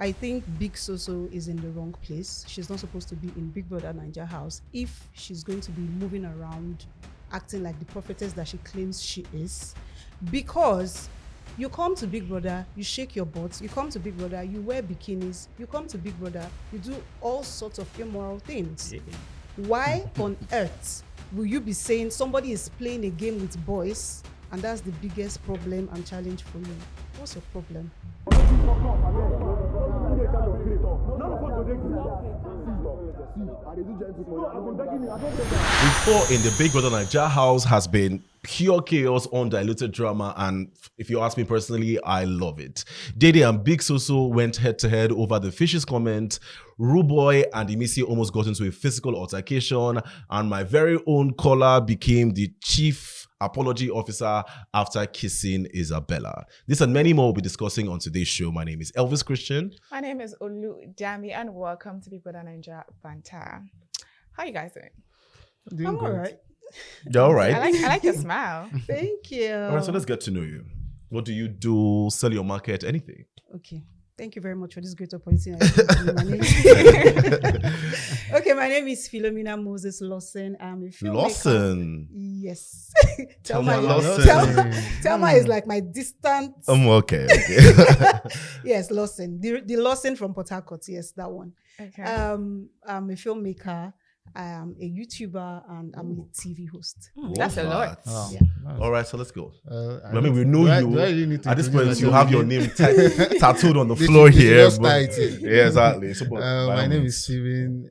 I think Big Soso is in the wrong place. She's not supposed to be in Big Brother Naija house if she's going to be moving around acting like the prophetess that she claims she is. Because you come to Big Brother, you shake your butts. You come to Big Brother, you wear bikinis. You come to Big Brother, you do all sorts of immoral things. Yeah. Why on earth will you be saying somebody is playing a game with boys and that's the biggest problem and challenge for you? What's your problem? Before in the Big Brother Naija house has been pure chaos, undiluted drama, and if you ask me personally, I love it. Dede and Big Soso went head to head over the fishes comment. Ruboy and Imisi almost got into a physical altercation, and my very own caller became the chief apology officer after kissing Isabella. This and many more we'll be discussing on today's show. My name is Elvis Christian. My name is OluDamee, and welcome to BBNaija Banter. How you guys doing? I'm all right. You're all right. I like your smile. Thank you. All right, so let's get to know you. What do you do? Sell your market? Anything? Okay. Thank you very much for this great opportunity. My name is Philomena Moses Lawson. I'm a filmmaker. Lawson? Yes. Thelma Lawson. Thelma is like my distant. Okay. Yes, Lawson. The Lawson from Port Harcourt. Yes, that one. Okay. I'm a filmmaker. I am a YouTuber and I'm a TV host. That's a lot. Oh. Yeah. Nice. All right, so let's go. I mean, we know you. Really at this point, you have your name tattooed on the This floor is here. just title. Yeah, exactly. So, my name is Steven,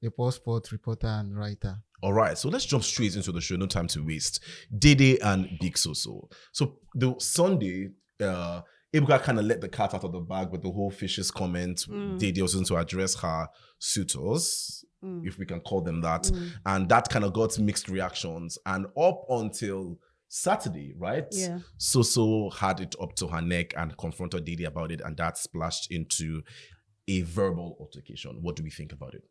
a passport reporter and writer. All right, so let's jump straight into the show. No time to waste. Dede and Big Soso. So the Sunday, Ebuka kind of let the cat out of the bag with the whole fishes comment. Dede was going to address her suitors, if we can call them that. And that kind of got mixed reactions. And up until Saturday, right? Yeah. Soso had it up to her neck and confronted Dede about it. And that splashed into a verbal altercation. What do we think about it?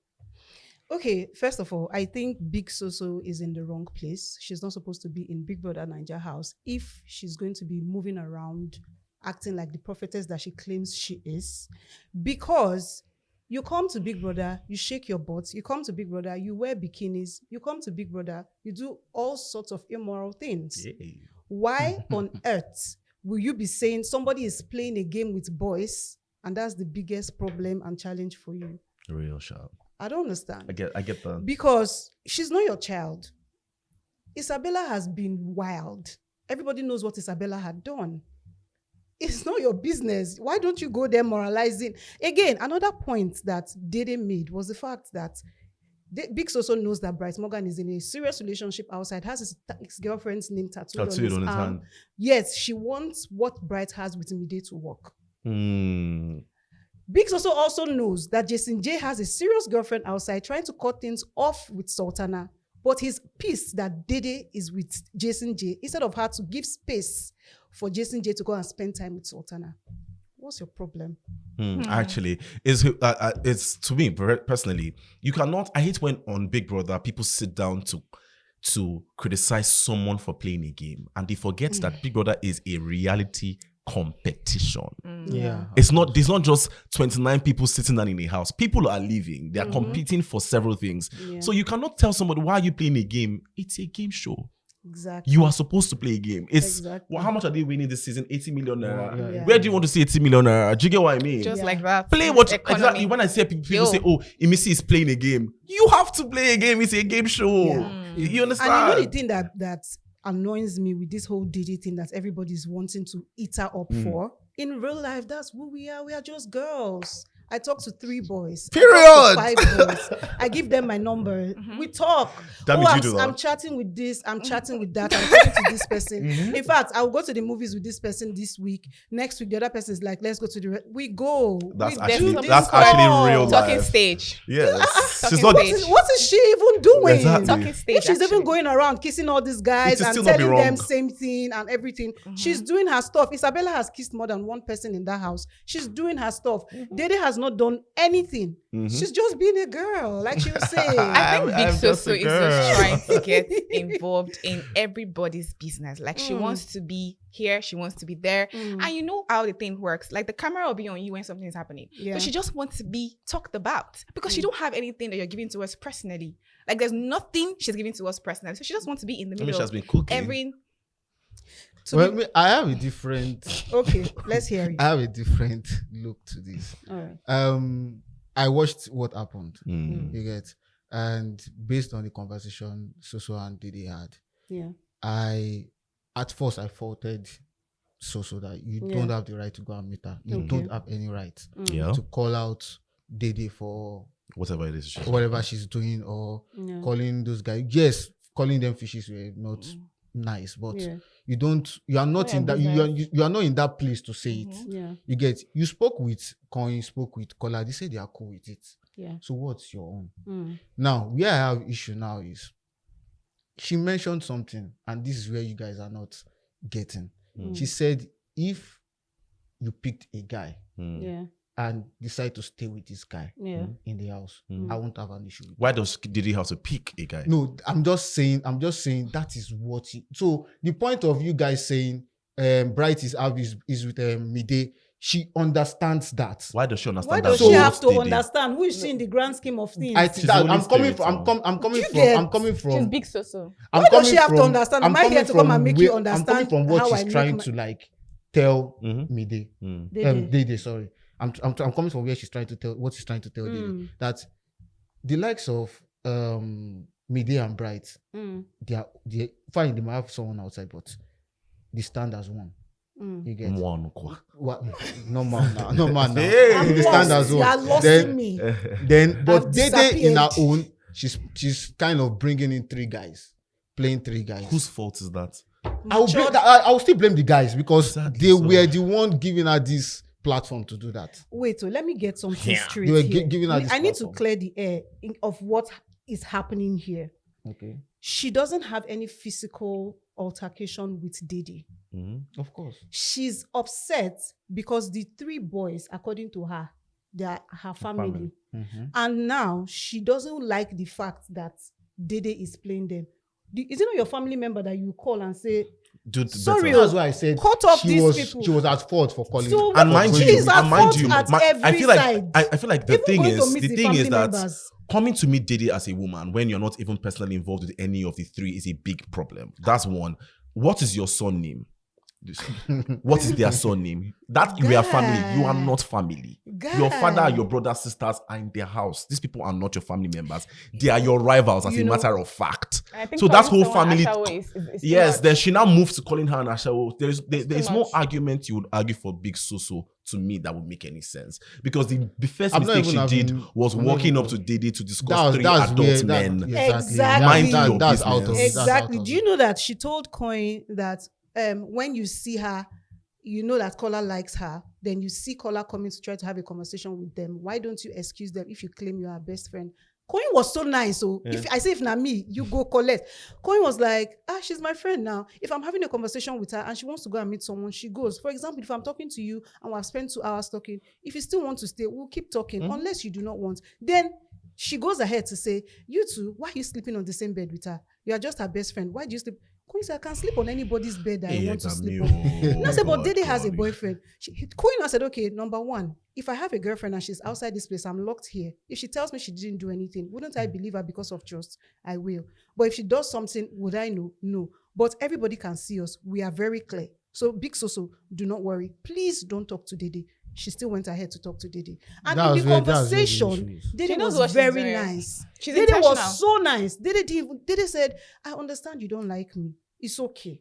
Okay, first of all, I think Big Soso is in the wrong place. She's not supposed to be in Big Brother Naija house if she's going to be moving around acting like the prophetess that she claims she is. Because you come to Big Brother, you shake your butts. You come to Big Brother, you wear bikinis. You come to Big Brother, you do all sorts of immoral things. Yeah. Why on earth will you be saying somebody is playing a game with boys and that's the biggest problem and challenge for you? Real sharp. I don't understand. I get that. Because she's not your child. Isabella has been wild. Everybody knows what Isabella had done. It's not your business. Why don't you go there moralizing? Again, another point that Dede made was the fact that Big Soso knows that Bright Morgan is in a serious relationship outside, has his girlfriend's name tattooed on his arm. Yes, she wants what Bright has with Mide to work. Big Soso also knows that Jason J has a serious girlfriend outside trying to cut things off with Sultana. But he's pissed that Dede is with Jason J instead of her to give space for Jason J to go and spend time with Sultana. What's your problem? Actually, it's to me personally, you cannot. I hate when on Big Brother people sit down to criticize someone for playing a game and they forget that Big Brother is a reality competition. Yeah. It's not just 29 people sitting down in a house. People are leaving. They are competing for several things. Yeah. So you cannot tell somebody, why are you playing a game? It's a game show. Exactly. You are supposed to play a game. It's well, how much are they winning this season? 80 million naira. Yeah. Where do you want to see 80 million naira? Do you get what I mean? Just like that. Play what exactly. When I say people say, "Oh, Imisi is playing a game," you have to play a game. It's a game show. Yeah. You understand? And you know the thing that annoys me with this whole Dede thing that everybody's wanting to eat her up for. In real life, that's who we are. We are just girls. I talk to 3 boys. Period. I talk to 5 boys. I give them my number. We talk. I'm chatting with this. I'm chatting with that. I'm talking to this person. In fact, I will go to the movies with this person this week. Next week, the other person is like, let's go to the... We go. That's actually real life. Talking stage. Yes. What is she even doing? Exactly. Talking stage. If she's even going around kissing all these guys and telling them same thing and everything, she's doing her stuff. Isabella has kissed more than one person in that house. She's doing her stuff. Dede has not done anything. She's just being a girl, like she was saying. I think Big I'm just Soso a is girl. just trying to get involved in everybody's business. Like she wants to be here, she wants to be there. And you know how the thing works. Like the camera will be on you when something is happening. Yeah. So she just wants to be talked about because she don't have anything that you're giving to us personally. Like there's nothing she's giving to us personally. So she just wants to be in the I mean, middle she has of been cooking. every. Well, I have a different. Okay, let's hear it. I have a different look to this. All right. I watched what happened. Mm. You get, and based on the conversation Soso and Dede had, Yeah. At first I faulted Soso that you Yeah. don't have the right to go and meet her. You Okay. don't have any right Yeah. to call out Dede for Whatever it is. she's whatever she's doing, or Yeah. calling those guys. Yes, calling them fishes were not nice, but Yeah. you are not Not in your that you are not in that place to say it. Yeah. You spoke with Coin, spoke with Kola, they say they are cool with it. Yeah. So what's your own? Mm. Now, where I have issue now is she mentioned something, and this is where you guys are not getting. She said, if you picked a guy Yeah. and decide to stay with this guy Yeah. in the house, I won't have an issue with Why did he have to pick a guy? No, I'm just saying that is what so the point of you guys saying Bright is with Mide, she understands that. Why does she Why understand does that? she So have to Dede? understand who is she in the grand scheme of things? She's only I'm coming spirit, from so- I'm coming You from get- I'm coming She's from Big Soso. I'm Why does coming she have to from- understand? I'm Am I here coming to come from and make where- you understand I'm coming from what how I she's make trying my- to like tell Mhm. Mide. Dede. Dede, sorry. I'm coming from where she's trying to tell what she's trying to tell Dede, that the likes of Mide and Bright, they fine, they might have someone outside, but they stand as one. You get One kwa. what? No man now. Hey. I'm They stand as lost. You are one. lost Then- in me. Then, but I've Dede in her disappeared. own, she's kind of bringing in three guys, playing three guys. Whose fault is that? I will still blame the guys because Exactly they so. were the one giving her this platform to do that. Wait, let me get something Yeah. straight They were here. giving her this I need to platform. clear the air of what is happening here. Okay, She doesn't have any physical altercation with Dede. of course. She's upset because the three boys, according to her, they are her family. And now she doesn't like the fact that Dede is playing them. Is it not your family member that you call and say, Dude, Sorry, better. That's why I said cut off she these was people. she was at fault for calling. So And what- mind she you, is at and mind fault you, at I every feel like side. I feel like the Even thing going to is meet the the thing family is that members. coming to meet Dede as a woman when you're not even personally involved with any of the three is a big problem. That's one. What is your son name? What is their son name? That we are family. You are not family. Your father and your brothers, sisters are in their house. These people are not your family members. They are your rivals, as You a know- matter of fact. I think So that calling whole someone family. Ashawo is too Yes, much. then she now moves to calling her an Ashawo. There's too no much. argument you would argue for Big Soso to me that would make any sense, because the first I'm not mistake even she did having- was I'm not walking even- up to Dede to discuss That's three that's adult where men. Exactly. Mind your That's out of business. that's Exactly. out of Do you know that she told Coin that when you see her, you know that Kola likes her, then you see Kola coming to try to have a conversation with them. Why don't you excuse them if you claim you are her best friend? Coin was so nice. So if na me, you go collect. Coin was like, she's my friend now. If I'm having a conversation with her and she wants to go and meet someone, she goes. For example, if I'm talking to you and we've spent 2 hours talking, if you still want to stay, we'll keep talking unless you do not want. Then she goes ahead to say, you two, why are you sleeping on the same bed with her? You are just her best friend. Why do you sleep? Queen said, I can sleep on anybody's bed that I want to sleep on. Now said, but Dede has a boyfriend. Queen now said, okay, number one, if I have a girlfriend and she's outside this place, I'm locked here. If she tells me she didn't do anything, wouldn't I believe her because of trust? I will. But if she does something, would I know? No. But everybody can see us. We are very clear. So Big Soso, do not worry. Please don't talk to Dede. She still went ahead to talk to Dede. And That's in the where the conversation, issue is. She Dede knows was what she's very doing. nice. She's Dede intentional. was so nice. Dede said, I understand you don't like me. It's okay.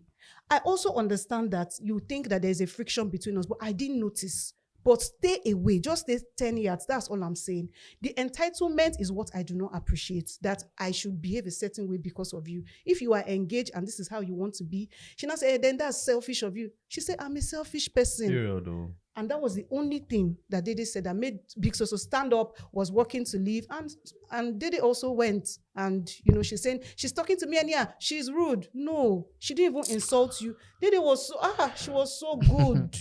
I also understand that you think that there's a friction between us, but I didn't notice. But stay away. Just stay 10 yards. That's all I'm saying. The entitlement is what I do not appreciate, that I should behave a certain way because of you. If you are engaged and this is how you want to be, she now said, then that's selfish of you. She said, I'm a selfish person. And that was the only thing that Dede said that made Big Soso stand up, was working to leave. And Dede also went. And, she's saying, she's talking to me and she's rude. No, she didn't even insult you. Dede was so, she was so good.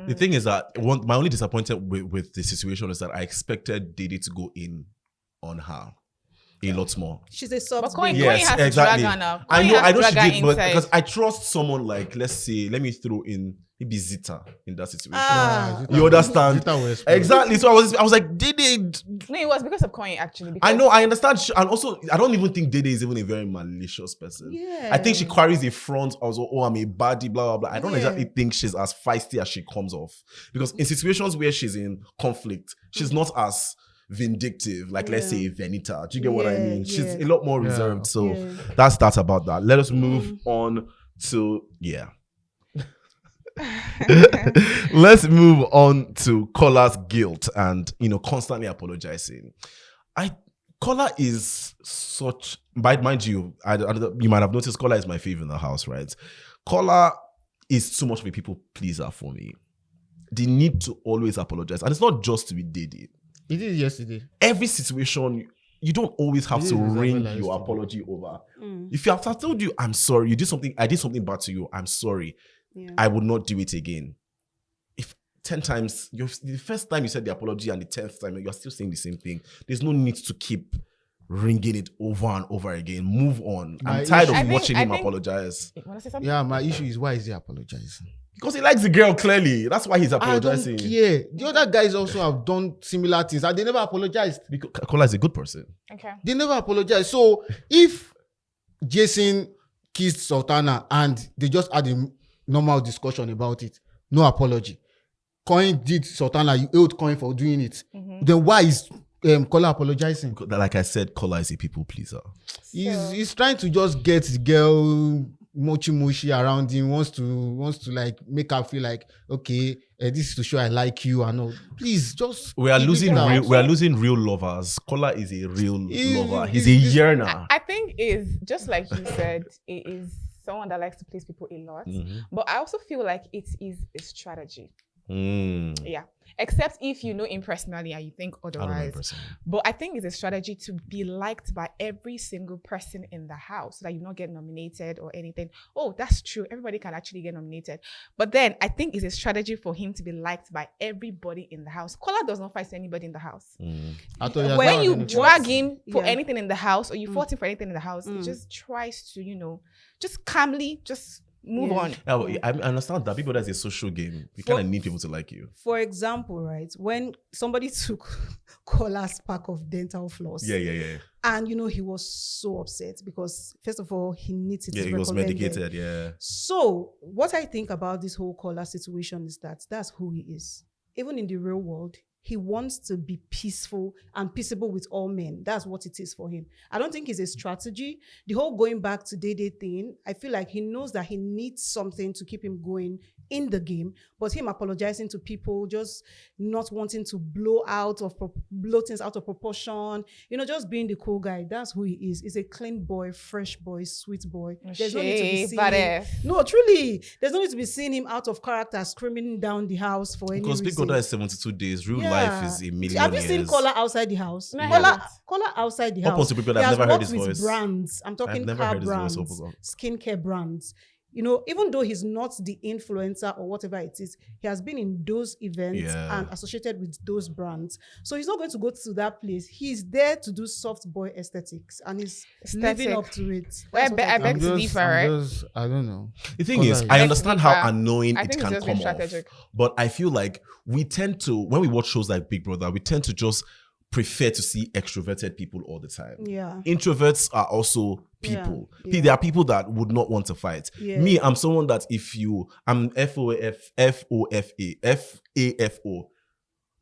The thing is that my only disappointment with the situation is that I expected Dede to go in on her a lot more. She's a soft Coin babe. Yes, has to exactly. drag her now. I Coin know has to she drag her did, but inside. because I trust someone like, let me throw in maybe Zita in that situation. You understand? Zita will explode. Exactly. So I was like, Dede. No, it was because of Coin actually. I Because know, I understand. And also, I don't even think Dede is even a very malicious person. Yeah. I think she carries a front also, I'm a baddie, blah, blah, blah. I don't exactly think she's as feisty as she comes off. Because in situations where she's in conflict, she's not as vindictive, like let's say Venita. Do you get what I mean? She's a lot more reserved. So that's that about that. Let us move on to, let's move on to Kola's guilt and, constantly apologizing. Kola is such, mind you, you might have noticed Kola is my favorite in the house, right? Kola is too much of a people pleaser for me. They need to always apologize. And it's not just to be Dede. It is yesterday. Every situation, you don't always have to ring your apology over. If I told you, I'm sorry, I did something bad to you, I'm sorry, I would not do it again. If 10 times, the first time you said the apology and the 10th time, you're still saying the same thing, there's no need to keep ringing it over and over again. Move on. I'm tired of watching him apologize. You wanna say something? Yeah, my issue is why is he apologizing? Because he likes the girl, clearly. That's why he's apologizing. I don't care. The other guys also have done similar things and they never apologized. Because Kola is a good person. Okay. They never apologized. So if Jason kissed Sultana and they just had a normal discussion about it, no apology. Coin did Sultana, you owed Coin for doing it. Then why is Kola apologizing? Like I said, Kola is a people pleaser. He's trying to just get the girl mochi around him, wants to like make her feel like, okay, this is to show I like you and all. Please just we are losing real lovers. Kola is a real lover. He's a yearner. I think is just like you said, it is someone that likes to please people a lot. But I also feel like it is a strategy. Yeah. Except if you know him personally and you think otherwise. But I think it's a strategy to be liked by every single person in the house so that you not get nominated or anything. Oh, that's true. Everybody can actually get nominated. But then I think it's a strategy for him to be liked by everybody in the house. Kola does not fight anybody in the house. When you drag him for anything in the house or you fought him for anything in the house, he just tries to, just calmly, just move on. Yeah, I understand that people, that's a social game. You kind of need people to like you. For example, right, when somebody took Kola's pack of dental floss. Yeah. And he was so upset because first of all, he needs it. Yeah, he was medicated. Yeah. So what I think about this whole Kola situation is that that's who he is. Even in the real world, he wants to be peaceful and peaceable with all men. That's what it is for him. I don't think it's a strategy. The whole going back to Dede thing, I feel like he knows that he needs something to keep him going in the game, but him apologizing to people, just not wanting to blow things out of proportion, just being the cool guy. That's who he is. He's a clean boy, fresh boy, sweet boy. There's no need to be seeing him. No, truly, there's no need to be seeing him out of character, screaming down the house for any reason. Because Big Brother is 72 days. Real life is a million Have you years. seen Kola outside the house? No, Kola outside the Up house. until people that He have has never heard worked his with voice. brands. I'm talking I've never car heard his voice brands, up. skincare brands. Even though he's not the influencer or whatever it is, he has been in those events and associated with those brands. So he's not going to go to that place. He's there to do soft boy aesthetics and he's living up to it. I beg to differ, right? I don't know. The thing is, I understand how annoying it can come off. Strategic. But I feel like we tend to, when we watch shows like Big Brother, we tend to just prefer to see extroverted people all the time. Yeah. Introverts are also people. Yeah. There are people that would not want to fight. Yeah. Me, I'm someone that I'm FAFO,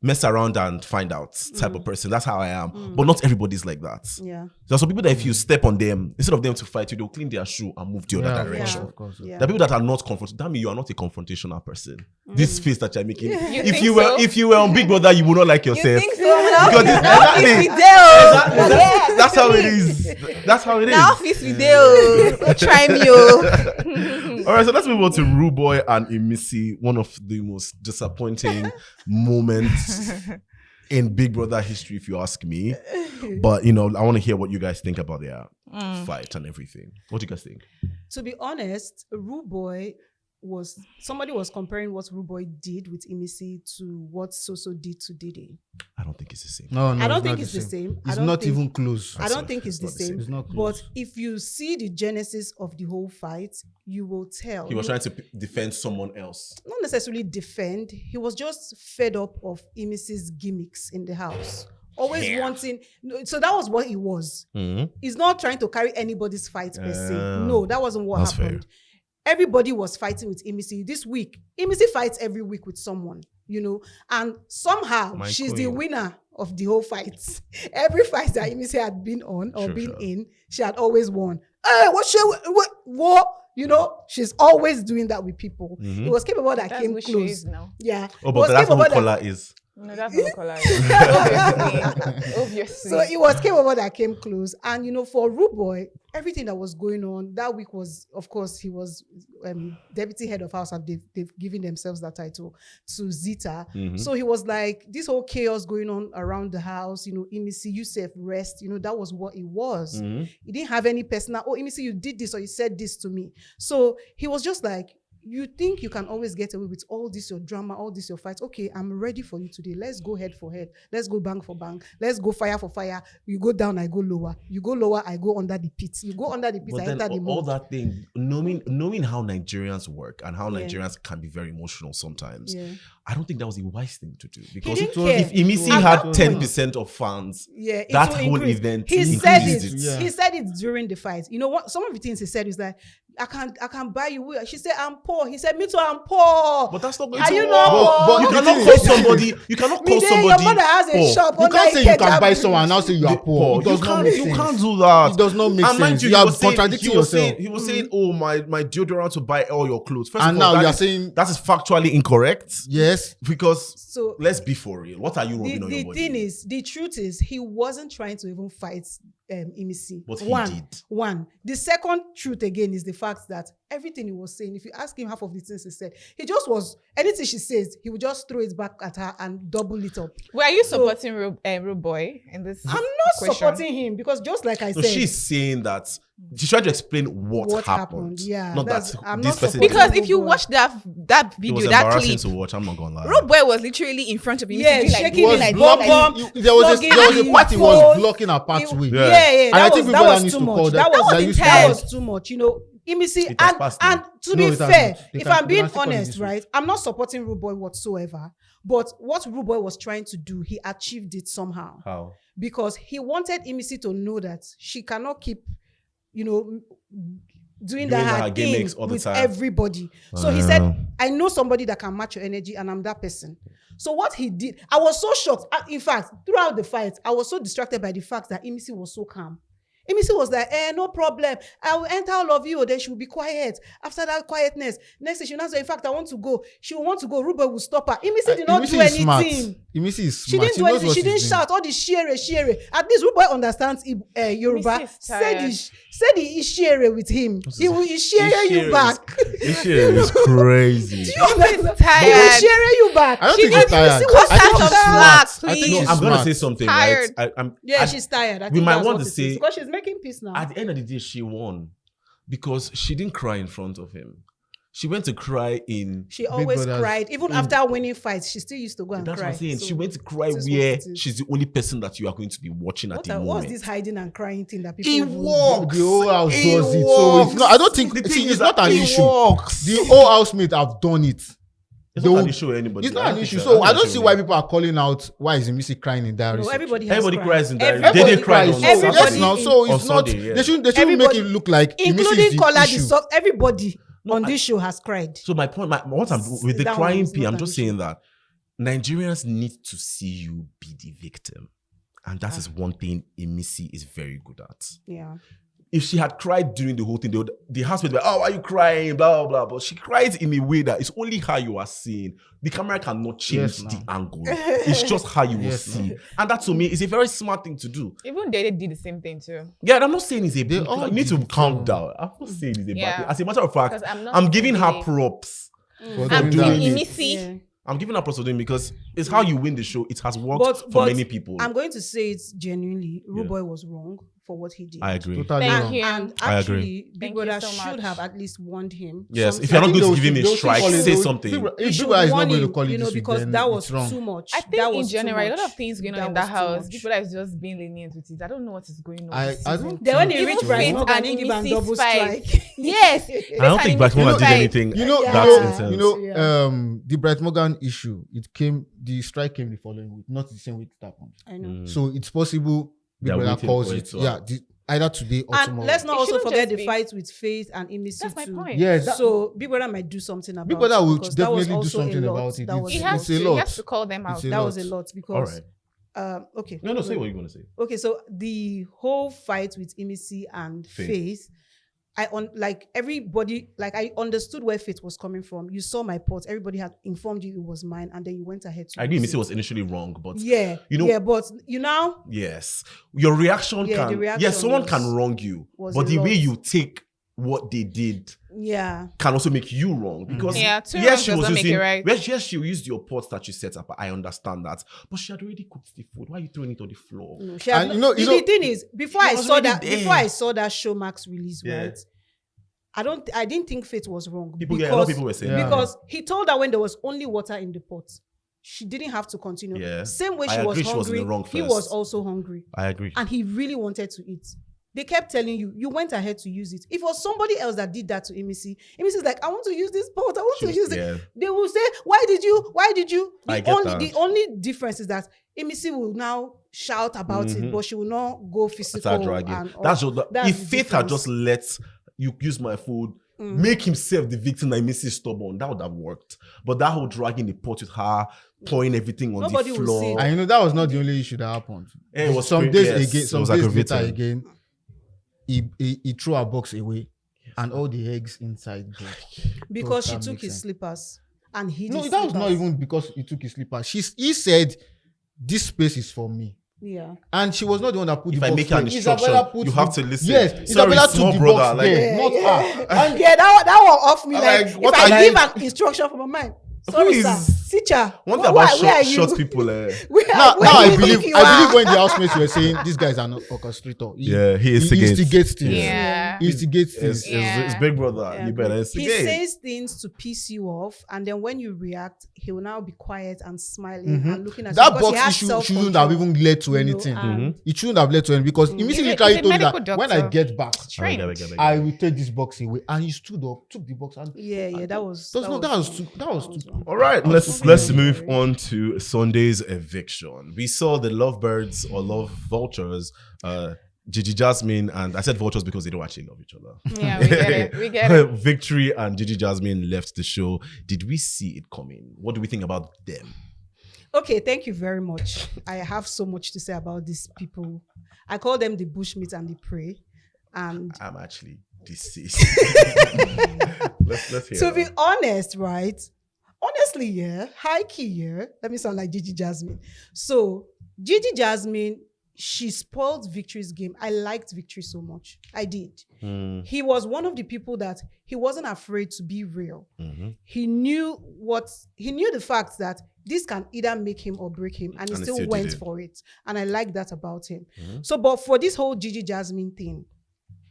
mess around and find out type of person. That's how I am. But not everybody's like that. Yeah. There are some people that if you step on them, instead of them to fight you, they'll clean their shoe and move the other direction. Of course. Yeah. There are people that are not confrontational. That means you are not a confrontational person. This face that you're making. If you were on Big Brother, you would not like yourself. You think so? Because that's how it is. That's how it is. Now office video. Go try me. All right, so let's move on to Rude Boy and Emisi, one of the most disappointing moments in Big Brother history, if you ask me. But, I want to hear what you guys think about their fight and everything. What do you guys think? To be honest, Rude Boy somebody was comparing what Ruboy did with Imisi to what Soso did to Dede. I don't think it's the same. No, I don't not think it's the same. It's not even close. I don't think it's the same. It's not But close. if you see the genesis of the whole fight, you will tell. He was trying to defend someone else. Not necessarily defend. He was just fed up of Imisi's gimmicks in the house. Always wanting. So that was what he was. He's not trying to carry anybody's fight per se. No, that wasn't what happened. Fair. Everybody was fighting with Imisi this week. Imisi fights every week with someone, and somehow she's the winner of the whole fight. Every fight that Imisi had been on or in, she had always won. Hey, what? She's always doing that with people. It was capable that That's came who she close. is now. Yeah. Oh, but that's not what Kola is. No, that's not color. Obviously. So it was capable that came close. And, for Ruboy, everything that was going on that week was, of course, he was deputy head of house, and they've given themselves that title to Zita. So he was like, this whole chaos going on around the house, Imisi, Yusef, rest, that was what it was. He didn't have any personal, Imisi, you did this or you said this to me. So he was just like, you think you can always get away with all this your drama, all this your fights. Okay, I'm ready for you today. Let's go head for head. Let's go bang for bang. Let's go fire for fire. You go down, I go lower. You go lower, I go under the pit. You go under the pit, But I then enter the all mold. that thing, knowing how Nigerians work and how Nigerians can be very emotional sometimes, I don't think that was a wise thing to do. Because didn't care. if Imisi At had that 10% of fans, it that will whole increase. event He increased said it. it. Yeah. He said it during the fight. You know what? Some of the things he said is that I can't buy you. She said, I'm poor. He said, me too, I'm poor. But that's not going Are to you work. not But You the cannot thing call is- somebody. You cannot call Your somebody. mother has a poor. shop. You under can't say you Ikeja can buy Bridge. someone and now say you are poor. It You does not can't, make you sense. can't do that. It does not make And mind sense. you, You he are was saying- contradicting he was yourself. saying- He was saying, "Oh, my deodorant to buy all your clothes." First And of all, now that you are is- saying- that is factually incorrect. Yes. Because So let's be for real. What are you rubbing on your body? the truth is, he wasn't trying to even fight Imisi. But he did. One. The second truth again is the fact that everything he was saying, if you ask him half of the things he said, he just was, anything she says, he would just throw it back at her and double it up. Were you supporting Ruboy in this? I'm not question? supporting him because just like I So said, she's saying that she's trying to explain what happened. Yeah, Not that's- that I'm this not person. supporting Because Ruboy. if you watch that it video, was that embarrassing clip, to watch. I'm not gonna lie. Ruboy was literally in front of him. Yeah, doing shaking He was it like blocking. bomb, There was a part he was phone. blocking her pathway. Yeah, Yeah. that I was, think that people was needs too to much. call That was that intense. used to That have- was too much. Imisi, It has passed now. and to No, be it hasn't. fair, They if can- I'm they being can still call it honest, this way. right, I'm not supporting Ruboy whatsoever. But what Ruboy was trying to do, he achieved it somehow. How? Because he wanted Imisi to know that she cannot keep, doing that her her gimmicks thing all the with time. everybody. So he said, I know somebody that can match your energy and I'm that person. So what he did, I was so shocked. In fact, throughout the fight, I was so distracted by the fact that Imisi was so calm. Imisi was like, no problem. I will enter all of you. Then she will be quiet. After that quietness, next thing she will not say, in fact, I want to go. She will want to go. Ruben will stop her. Imisi did not Imisi do is smart. anything. Imisi is She smart. didn't do knows anything. what She she's didn't doing. shout all the shere. At least Ruben understands Yoruba. Imisi is Said tired. he shere with him. He will share you back. This shit is crazy. Do you understand? He will tired. share you back. I don't She think she's did- tired. Imisi was I think cut she's off smart. slack, I think please. No, she's I'm gonna smart. say something, Tired. right? Yeah, she's tired. I we think might that's want what to it say- is. Because she's making peace now. At the end of the day, she won because she didn't cry in front of him. She went to cry in. She always Brothers. cried. Even after winning fights, she still used to go and That's cry. what I'm saying. So She went to cry it is what where it is. she's the only person that you are going to be watching at What's the moment. this hiding and crying thing that people It do? works. The whole house It does it. So it's not, I don't think The thing see, is it's not that an it issue. works. The whole housemates have done it. It's They not will- an issue for anybody. It's not I an don't issue. think So I think don't it's see a why issue. people are calling out why is Imisi crying in that No, reception. everybody has Everybody cried. cries in that. Everybody They did cry cries. on So Everybody yes, Saturday. now so On it's not. Sunday, yeah. They shouldn't make Everybody- it look like Imisi Including is the Kola, issue. everybody No, on I- this show has cried. So my point, what I'm with the That crying one is P, not I'm an just issue. saying that Nigerians need to see you be the victim, and that is one thing Imisi is very good at. Yeah. If she had cried during the whole thing, the housemate would be, oh, why are you crying? Blah, blah, blah. But she cries in a way that it's only her you are seeing. The camera cannot change Yes, the now. angle. It's just how you will Yes, see. And that to me is a very smart thing to do. Even they did the same thing too. Yeah, and I'm not saying it's a They bad all thing. You need to did calm too. down. I'm not saying it's a Yeah. bad thing. As a matter of fact, Because I'm not I'm giving her saying- props. For I'm doing giving that. Imisi. Yeah. I'm giving her props for doing because it's how you win the show. It has worked for But many people. I'm going to say it genuinely. Ruboy was wrong for what he did. I agree. Totally Thank wrong. you. And I agree. actually, Big Thank Brother you so should much. have at least warned him. Yes, if something. you're not I think going to they give him will a still strike, call him- say they will- something. Big Bro- You If should Big Brother is not warn going to him, call you this week, because then that was it's wrong. too much. I That think in was too general, a lot much. of things going on That in that was too house. much. People that is just being lenient with it. I don't know what is going on. I this I season. don't Then when think he reached so. Bryce Faith Morgan, and he give him Mrs. double Five. strike. Yes. I don't think Black Morgan did anything. You know, That's intense. the Bright Morgan issue. The strike came the following week, not the same week it happened. I know. So it's possible Big They're Brother waiting calls for it. it to Yeah, happen. either today or And tomorrow. let's not It also shouldn't forget just the be- fight with Faith and Emisi That's my too. point. Yes, So Big Brother might do something about Big Brother will because that was definitely do also a something lot. about it. That was He a has lot. It's to. a He lot. has to call them out. It's a That was a lot. lot All because right. okay. No, say what you're going to say. Okay, so the whole fight with Emisi and Faith, everybody, I understood where Faith was coming from. You saw my post. Everybody had informed you it was mine, and then you went ahead to I agree, use Missy it. was initially wrong, but Yeah, you know- yeah, but you know, yes, your reaction Yeah, the can. reaction Yes, someone was- can wrong you, was but a the way lot. you take what they did yeah, can also make you wrong because Yeah, two yes, wrongs she does was not make using it right. yes, she used your pot that you set up. I understand that, but she had already cooked the food. Why are you throwing it on the floor? no, she had And no- you know- the thing is, before It I was saw already that, there. before I saw that Showmax release, Yeah. right? I didn't think Faith was wrong A lot of people were saying Yeah. that. because he told her when there was only water in the pot, she didn't have to continue. Yeah. Same way I she was agree she was in hungry, the wrong he was first. also hungry, I agree. and he really wanted to eat. They kept telling you, you went ahead to use it. If it was somebody else that did that to Emisi is like, I want to use this pot, I want to use it. Yeah. They will say, why did you? I get that. The only difference is that Emisi will now shout about it, but she will not go physical. Start dragging. And all. That's just That's if the Faith had difference. just let you use my food, make himself the victim that Missy is stubborn, that would have worked. But that whole dragging the pot with her, pouring everything on Nobody the will floor. see it. And you know that was not the only issue that happened. Yeah, it was some pretty- days yes, again, it some was days later aggravating. again, he threw her box away, and all the eggs inside there. because she That took makes his sense. slippers and hid No, his that was not slippers. even because he took his slipper. He said, "This space is for me." Yeah. And she was not the one that put If the I box make an there. instruction, Isabella put you have to listen. Yes, Sorry, Isabella small took the brother, box like- there, not her. And yeah, that one off me. I'm Like, what if are I you- give an instruction from my mind, sorry, Please. sir, teacher. One thing where about are short you? people, Where Now do I you believe think you I are? believe when the housemates were saying these guys are not orchestrator. he instigates. instigates things. Yeah. He instigates things. It's Big Brother. Yeah. You better He instigate. says things to piss you off, and then when you react, he will now be quiet and smiling and looking at you That because he box has issue self-control, shouldn't have even led to you know, anything. and- It shouldn't have led to anything because immediately He's literally a told me medical that when I doctor. get back, Trained. I will take this box away. And he stood up, took the box, and Yeah, that was. that was wrong. too. All right, let's moving move on. on to Sunday's eviction. We saw the lovebirds or love vultures, Gigi Jasmine, and I said vultures because they don't actually love each other. Yeah, we get it. We get it. Victory and Gigi Jasmine left the show. Did we see it coming? What do we think about them? Okay, thank you very much. I have so much to say about these people. I call them the bushmeat and the prey. And I'm actually deceased. let's hear. to be that. honest, right? Honestly, yeah, high key, yeah. Let me sound like Gigi Jasmine. So, Gigi Jasmine, she spoiled Victory's game. I liked Victory so much. I did. He was one of the people that he wasn't afraid to be real. He knew the fact that this can either make him or break him, and he And he still still did went it. for it. And I like that about him. So, but for this whole Gigi Jasmine thing,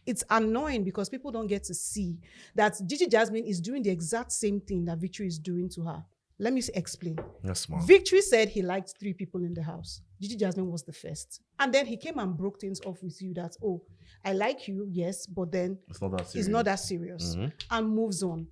it's annoying because people don't get to see that Gigi Jasmine is doing the exact same thing that Victory is doing to her. Let me explain. That's smart. Victory said he liked 3 people in the house. Gigi Jasmine was the first. And then he came and broke things off with you that, oh, I like you, yes, but then It's not that serious. it's not that serious. And moves on.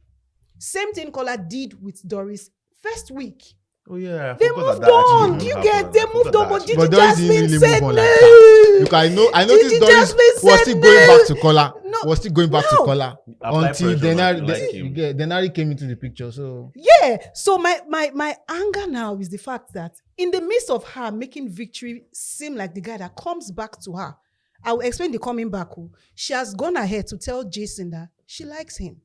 Same thing Kola did with Doris first week. Oh yeah, I They forgot moved that actually on. didn't You happen. get, I they forgot moved that on, but actually- Gigi But Doris didn't Jasmine really said move on no. like that. Because I noticed Gigi Doris Jasmine was said still going no. back to Kola. No. Was still going back to No. Kola Apply until pressure like you like him. Denari came into the picture. So Yeah. So my anger now is the fact that in the midst of her making Victory seem like the guy that comes back to her, I will explain the coming back. She has gone ahead to tell Jason that she likes him.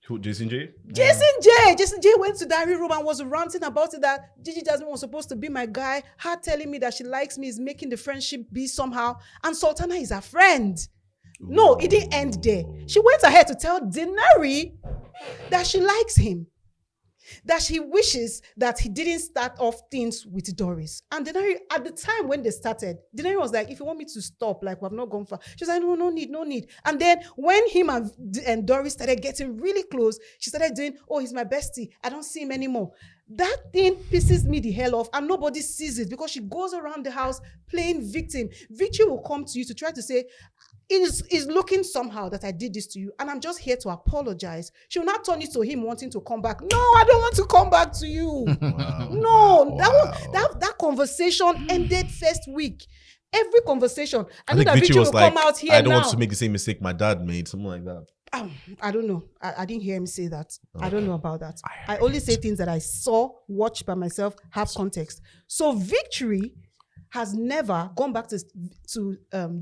Who, Jason J? Jason J went to diary room and was ranting about it that Gigi Jasmine was supposed to be my guy. Her telling me that she likes me is making the friendship be somehow. And Sultana is her friend. No, it didn't end there. She went ahead to tell Denari that she likes him. that she wishes that he didn't start off things with Doris. And Denari, at the time when they started, Denari was like, if you want me to stop, like we have not gone far. She was like, no need. And then when him and Doris started getting really close, she started doing, oh, he's my bestie. I don't see him anymore. That thing pisses me the hell off, and nobody sees it because she goes around the house playing victim. Victory will come to you to try to say, is looking somehow that I did this to you, and I'm just here to apologize. She will not turn it to him wanting to come back. No, I don't want to come back to you. That conversation ended first week. Every conversation. I know think that Victory will was like, come out here I don't now. want to make the same mistake my dad made, something like that. I don't know. I didn't hear him say that. Okay. I don't know about that. I only say things that I saw, watched by myself, have context. So Victory has never gone back to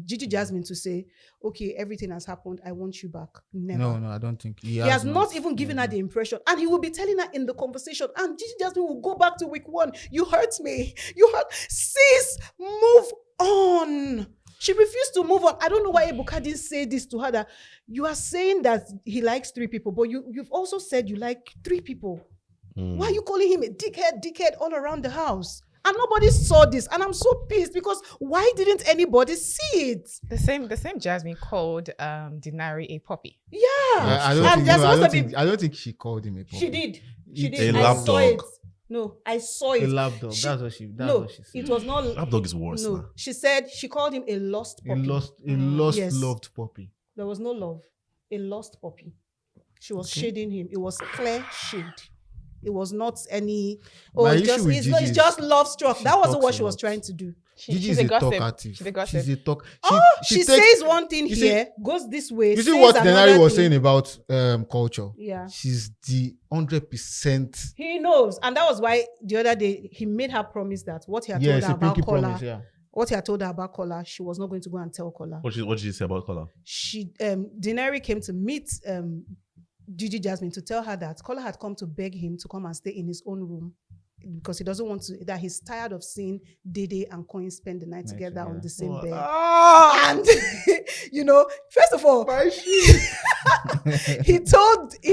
Gigi Jasmine to say, okay, everything has happened. I want you back. Never. No, I don't think. He has not even given her the impression. And he will be telling her in the conversation. And Gigi Jasmine will go back to week 1. You hurt me. Sis, move on. She refused to move on. I don't know why Ebuka didn't say this to her, that you are saying that he likes 3 people, but you've also said you like 3 people. Why are you calling him a dickhead all around the house? And nobody saw this. And I'm so pissed because why didn't anybody see it? The same Jasmine called Denari a puppy. Yeah. I don't think she called him a puppy. She did. A I lap saw dog. it. No, I saw it. A lap dog. That's what she said. It was not. Lap dog is worse. No, Now. she said she called him a lost puppy. Yes. Loved puppy. There was no love. A lost puppy. She was shading him. It was clear shade. It was not any. Oh, it's just love struck. That wasn't what she was trying to do. She's a gossip. She's a gossip. She's a talk. She says one thing here, goes this way. You see what Denari was saying about culture? Yeah. She's the 100%. He knows. And that was why the other day he made her promise that what he had told her about Kola. What he had told her about Kola, she was not going to go and tell Kola. What did you say about Kola? Denari came to meet Gigi Jasmine to tell her that Kola had come to beg him to come and stay in his own room because he doesn't want to, that he's tired of seeing Dede and Coin spend the night together on the same bed. And, first of all, he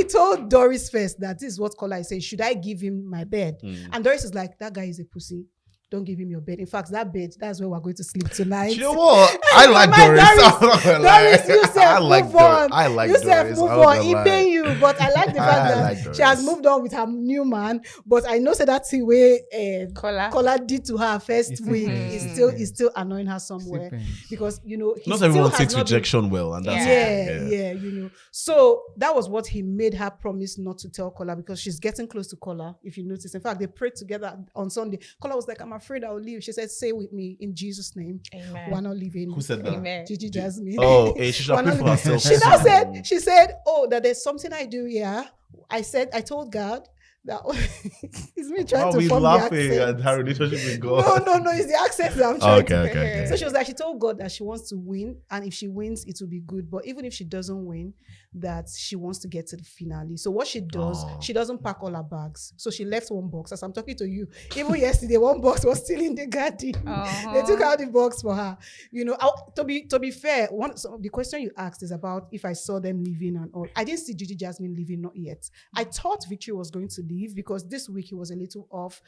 told Doris first that this is what Kola is saying. Should I give him my bed? And Doris is like, that guy is a pussy. Don't give him your bed. In fact, that bed, that's where we're going to sleep tonight. You know what? I like Doris. Doris, you said move on. I like you Doris. You said move on. He paying you. But I like the fact that she has moved on with her new man. But I know that the way Kola did to her first week is still annoying her somewhere. Because, not everyone takes rejection well. And that's yeah. So that was what he made her promise not to tell Kola because she's getting close to Kola, if you notice. In fact, they prayed together on Sunday. Kola was like, I'm afraid I'll leave. She said, say with me in Jesus' name. Amen. We're not leaving. Who said that? Amen. Gigi Jasmine. Oh, she should have prayed for herself. She said, oh, that there's something I do here. I told God that it's me trying to form laughing the accent. at her relationship with God. No, it's the accent that I'm trying to. Okay. So she was like, she told God that she wants to win, and if she wins, it will be good. But even if she doesn't win, that she wants to get to the finale. So what she does, she doesn't pack all her bags. So she left one box. As I'm talking to you, even yesterday, one box was still in the garden. They took out the box for her. To be fair, the question you asked is about if I saw them leaving and all. I didn't see Gigi Jasmine leaving, not yet. I thought Victory was going to leave because this week he was a little off.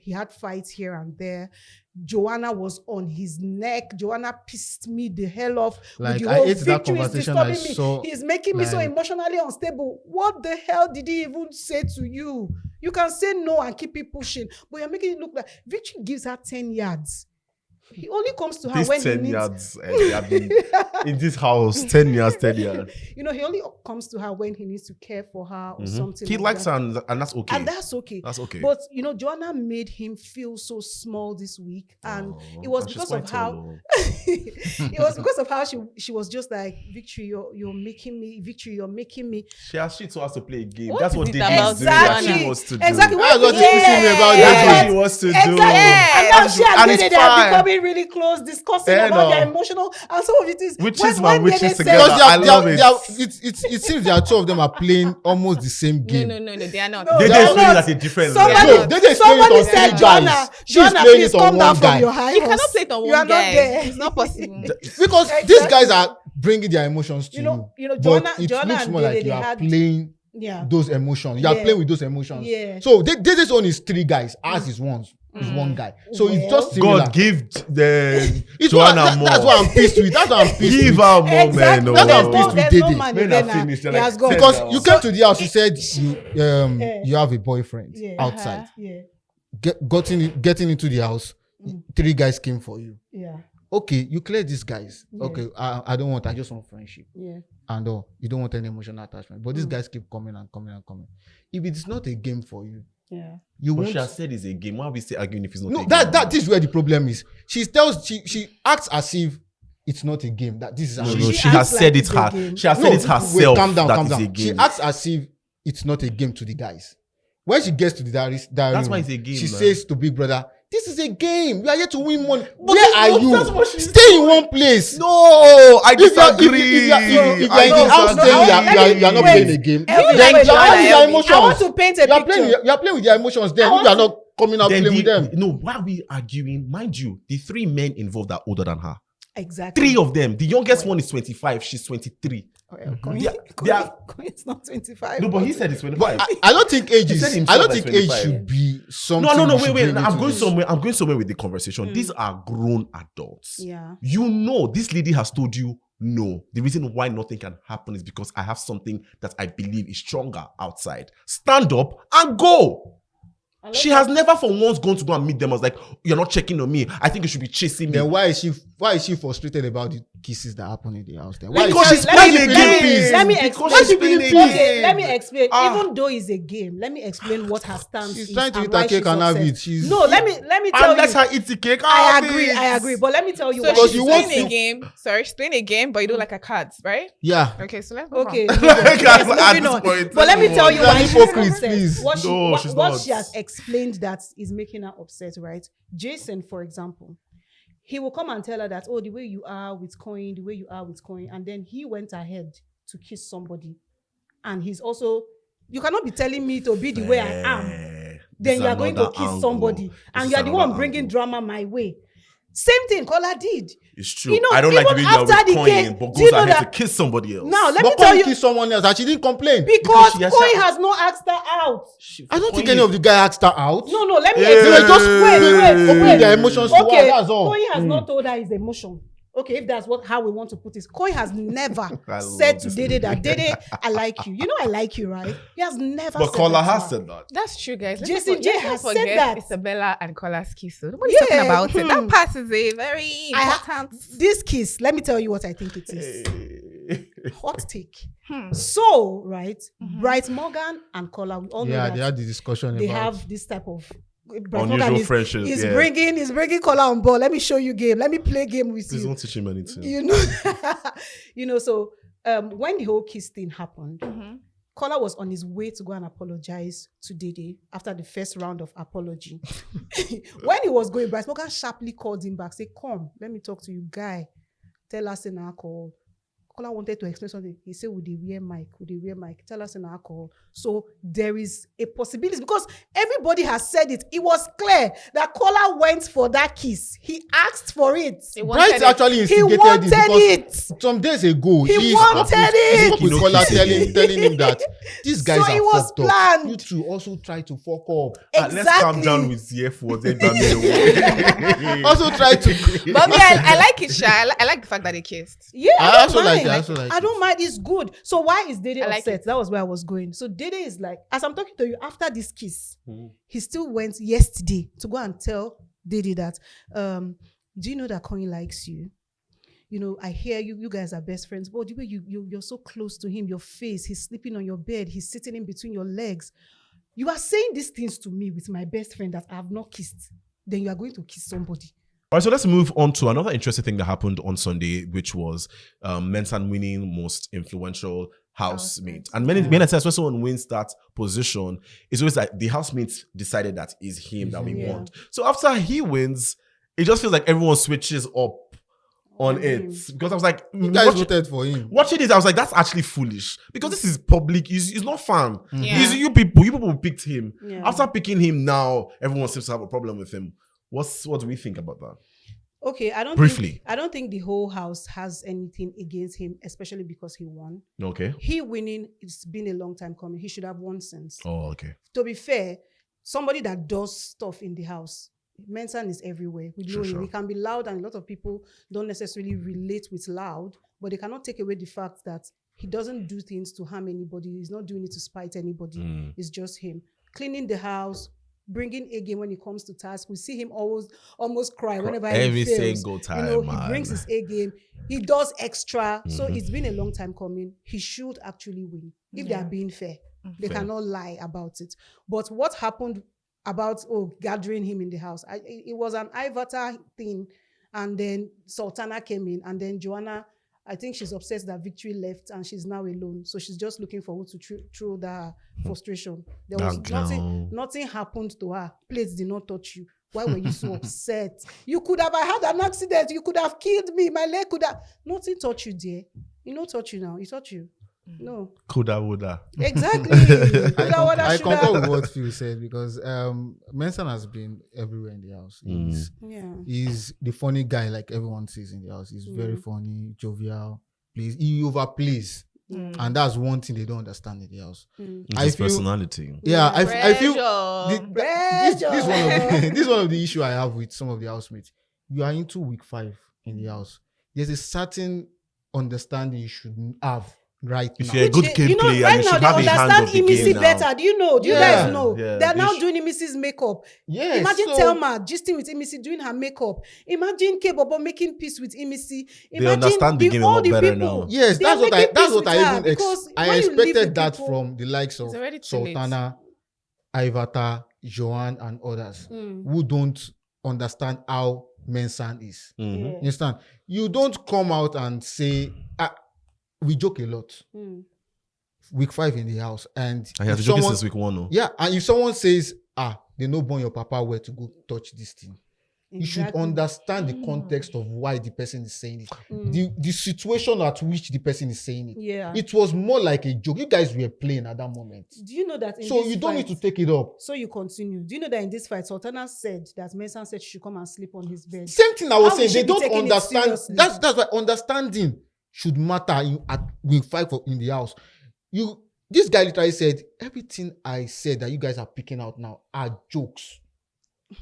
He had fights here and there. Joanna was on his neck. Joanna pissed me the hell off. Like, with the I whole hate that Victory is conversation disturbing I me. saw, He's making me so emotionally unstable. What the hell did he even say to you? You can say no and keep it pushing, but you're making it look like Victory gives her 10 yards. He only comes to her when 10 he needs... yards. In this house, 10 yards. He only comes to her when he needs to care for her or something. He likes her and that's okay. And that's okay. But, Joanna made him feel so small this week. And it was because of how... it was because of how she was just like, Victory, you're making me. Victory, you're making me. She has to play a game. What that's is what it they about exactly wants to do. Exactly. That's what That's what he wants to do. And now she and Dede, they are becoming really close, discussing about their emotional and some of it is witches together. I love it. It seems the two of them are playing almost the same game. No, they are not. They just play it at a different Somebody said, Joanna, please come down from your high horse. You cannot play it on one guy. It's not possible. Because these guys are bringing their emotions to you. Joanna it looks and more like Dede, you are playing those emotions. You are playing with those emotions. Yeah. So this one is 3 guys. Ours is one. Is 1 guy. So it's just similar. God give the Joanna more. That's what I'm pissed with. That's what I'm pissed Give with. her more, man. That's what I'm pissed with There's Dede. no man Men again are now. finished. They're He like has gone. Because Because you came to the house, you said you have a boyfriend Yeah. outside. Yeah. Getting into the house, 3 guys came for you. Yeah. Okay, you clear these guys. Yeah. Okay, I don't want. I just want friendship. Yeah. And you don't want any emotional attachment. But these guys keep coming and coming and coming. If it's not a game for you, Yeah. you But won't. she has said it's a game. Why are we still arguing if it's not No, a game? that is where the problem is. She acts as if it's not a game. That this is No, how no, She she has acts said like it it's a her. game. She has No, said it herself. calm down. That is a She game. acts as if it's not a game to the guys. When she gets to the diary That's room, why it's a game, she man. says to Big Brother, "This is a game. You are here to win money. But Where are that's what you? she's Stay in one place. No, I If you are disagree. in the I house, disagree. then you are not Wait. playing a game. Elvis, Then wait, you are Joanna, playing with their I want emotions. to paint a picture. You are playing with their emotions. Then I if want you are not coming out Then playing with them. no, why are we arguing? Mind you, the 3 men involved are older than her. Exactly. 3 of them. The youngest one is 25. She's 23. It's not 25. No, but he said it's 25. I don't think age He said is. himself I don't like think age 25. should be something. No, we should wait. bring I'm into going this. somewhere. I'm going somewhere with the conversation. These are grown adults. Yeah. You know, this lady has told you no. The reason why nothing can happen is because I have something that I believe is stronger outside. Stand up and go. She has never for once gone to go and meet them. I was like, you're not checking on me. I think you should be chasing me. Then why is she frustrated about the kisses that happen in the house? Then why Because is she's she- playing why a is she feeling game. peace? Let me Because explain. she's playing a Okay, game. let me explain. Ah. Even though it's a game, let me explain what her stance She's is. trying to and eat why her cake she's and have upset. it. She's No, let me tell And let you. her eat the cake. I Have agree. it. But let me tell you So why. Because she's you playing want a to- game. Sorry, she's playing a game, but you don't like her cards, right? Yeah. Okay, so let's move Okay, on. yes, At moving this on. point, But let me tell you You're why an she's hypocrite, upset. please. What she, No, what, she's what not. she has explained that is making her upset, right? Jason, for example, he will come and tell her that, oh, the way you are with Coin, and then he went ahead to kiss somebody, and he's also, you cannot be telling me to be the way I am. This Then is you are going to another kiss angle. somebody, This and is you are the one another bringing angle. drama my way. Same thing Kola did. It's true. You know, I don't like the even way you're after the with case, Coin, but do you goes know ahead to that- kiss somebody else. Now, let me But tell Coin you, kissed someone else and she didn't complain. because she has- Coin has not asked her out. I don't think any of the guys asked her out. No, let me Hey. They were just wait. opening their emotions to her. Okay, That's all. Koi has not told her his emotion. Okay, if that's how we want to put it. Koi has never I said love to this Dede that, lady. Dede, I like you. You know I like you, right? He has never But said Kola that to has her. said that. That's true, guys. Jason J has said forget that. Isabella and Kola's kiss. So nobody's Yeah, talking about it. That part is a very I ha- important. This kiss, let me tell you what I think it is. Hot take. Hmm. So, right, Bright Morgan and Kola, we all know Yeah, that they had the discussion they about. have this type of Unusual friendship, He's yeah. bringing Kola on board. Let me show you game. Let me play game with Please you. don't teach him anything. You know, So when the whole kiss thing happened, Kola was on his way to go and apologize to Dede after the first round of apology. When he was going, Bryce Morgan sharply called him back, say, "Come, let me talk to you, guy. Tell us in our call." Kola wanted to explain something. He said, with the rear mic, tell us in our call. So there is a possibility because everybody has said it. It was clear that Kola went for that kiss. He asked for it. Bright actually He instigated wanted it because it. some days ago He wanted it. He spoke with Kola telling him that these guys So are it was fucked up. planned. You two also try to fuck up. Let's calm down with the F words. Also try to. But me, I like it, Sha. I like the fact that they kissed. Yeah, I I also don't like mind. it, I also like I don't mind. It's good. So why is Dede I like upset? it. That was where I was going. So Dede is like, as I'm talking to you, after this kiss, he still went yesterday to go and tell Dede that, do you know that Coin likes you? You know, I hear you guys are best friends, but the way you're so close to him, your face, he's sleeping on your bed, he's sitting in between your legs. You are saying these things to me with my best friend that I have not kissed. Then you are going to kiss somebody. All right, so let's move on to another interesting thing that happened on Sunday, which was Mensan winning most influential housemate. And many times when someone wins that position, it's always like the housemates decided that is him that we want. So after he wins, it just feels like everyone switches up on it. Because I was like, You guys voted for him. watching it, I was like, that's actually foolish. Because this is public, it's not fun. Yeah. It's you people picked him. Yeah. After picking him now, everyone seems to have a problem with him. What do we think about that? Okay, Briefly. I don't think the whole house has anything against him, especially because he won. Okay. He winning, it's been a long time coming. He should have won since. Oh, okay. To be fair, somebody that does stuff in the house, Mensan is everywhere. We know him. He can be loud, and a lot of people don't necessarily relate with loud, but they cannot take away the fact that he doesn't do things to harm anybody. He's not doing it to spite anybody. It's just him. Cleaning the house, bringing A game when it comes to task. We see him almost cry whenever every he fails. single time. He brings his A game. He does extra. So it's been a long time coming. He should actually win. If they are being fair. They cannot lie about it. But what happened about gathering him in the house? It was an Ivata thing, and then Sultana came in, and then Joanna, I think she's upset that Victory left and she's now alone. So she's just looking for who to throw that frustration. There was nothing happened to her. Plates did not touch you. Why were you so upset? You could have had an accident. You could have killed me. My leg could have. Nothing touched you, dear. You know, touch you now. It touched you. No. Coulda, woulda. Exactly. I concur with what Phil said, because Mensan has been everywhere in the house. He's the funny guy, like everyone says in the house. He's very funny, jovial. He overplays. And that's one thing they don't understand in the house. His personality. Yeah, I feel Pressure. this is one of the issue I have with some of the housemates. You are into week 5 in the house. There's a certain understanding you should have right If now. you're a good game player, right you now should they have a hand understand of the Imisi game now. better. Do you know? Do you guys know? Yeah. They're now They doing Imisi's makeup. Yes, Imagine so- Thelma gisting with Imisi doing her makeup. Imagine K-Bobo making peace with Imisi. Imagine understand the game a all lot the better people. now. Yes, They are that's what making peace with her I even because I when you live expected with that people- from the likes of It's already too late. Sultana, Ivata, Joanne, and others who don't understand how Mensan is. You understand? You don't come out and say, we joke a lot. Week 5 in the house, and I have if to joke someone- since week 1. No? Yeah, and if someone says, they no born your papa where to go touch this thing, you should Exactly. understand the context of why the person is saying it, the situation at which the person is saying it. Yeah. It was more like a joke. You guys were playing at that moment, Do you know that in so this you don't fight, need to take it up. So you continue. Do you know that in this fight, Sultana said that Mensan said she should come and sleep on his bed? Same thing I was How saying. will They she be don't taking it understand. seriously? That's why understanding should matter at week 5 in the house. This guy literally said everything I said that you guys are picking out now are jokes.